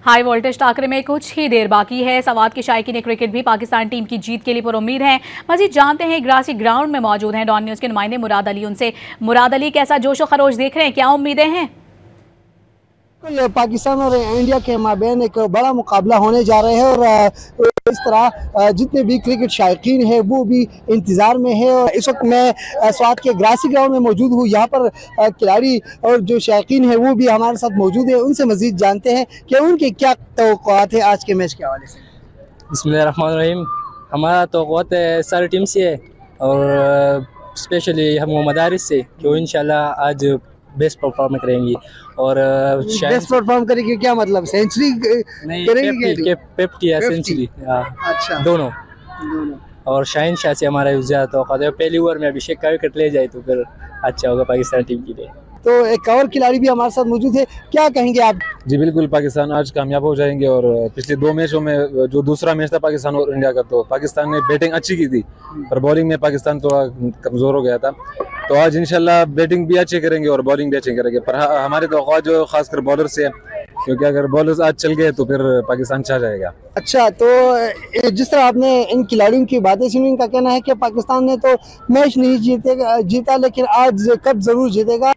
High voltage Thakare में कुछ ही देर बाकी है। सवात के शायकीन क्रिकेट भी पाकिस्तान टीम की जीत के लिए पुरुम्मीद हैं। मजीद जानते हैं, ग्रासी ग्राउंड में मौजूद हैं डॉन न्यूज़ के नुमाइंदे मुराद अली। उनसे मुराद अली, कैसा जोशो खरोश देख रहे हैं, क्या उम्मीदें हैं? पाकिस्तान और इंडिया के माबैन एक बड़ा मुकाबला होने जा रहे हैं और इस तरह जितने भी क्रिकेट शायकीन है वो भी इंतज़ार में है। और इस वक्त मैं स्वात के ग्रासी ग्राउंड में मौजूद हूँ। यहाँ पर खिलाड़ी और जो शायकीन है वो भी हमारे साथ मौजूद है। उनसे मज़ीद जानते हैं कि उनके क्या तवक्कुआत है आज के मैच के हवाले से। बिस्मिल्लाहिर्रहमानिर्रहीम। हमारा तवक्कुआत सारी टीम से है और स्पेशली हम मदारिस से कि वो इंशाल्लाह आज बेस्ट परफॉर्म करेंगी। और बेस्ट परफॉर्म करेंगे क्या मतलब, सेंचुरी करेंगे? 50 या सेंचुरी, अच्छा, दोनों। और शाहीन शाह से हमारा ज़्यादा तवक्कुआत है। पहली ओवर में अभिषेक का विकेट ले जाए तो फिर अच्छा होगा पाकिस्तान टीम के लिए। तो एक और खिलाड़ी भी हमारे साथ मौजूद है, क्या कहेंगे आप? जी बिल्कुल, पाकिस्तान आज कामयाब हो जाएंगे। और पिछले 2 मैचों में जो दूसरा मैच था पाकिस्तान और इंडिया का, तो पाकिस्तान ने बैटिंग अच्छी की थी पर बॉलिंग में पाकिस्तान थोड़ा कमज़ोर हो गया था। तो आज इंशाल्लाह बैटिंग भी अच्छी करेंगे और बॉलिंग भी अच्छी करेंगे। पर हमारे तो जो खासकर बॉलर से है, क्योंकि अगर बॉलर्स आज चल गए तो फिर पाकिस्तान छा जाएगा। अच्छा, तो जिस तरह आपने इन खिलाड़ियों की बातें सुनी, इनका कहना है कि पाकिस्तान ने तो मैच नहीं जीता, लेकिन आज कप जरूर जीतेगा।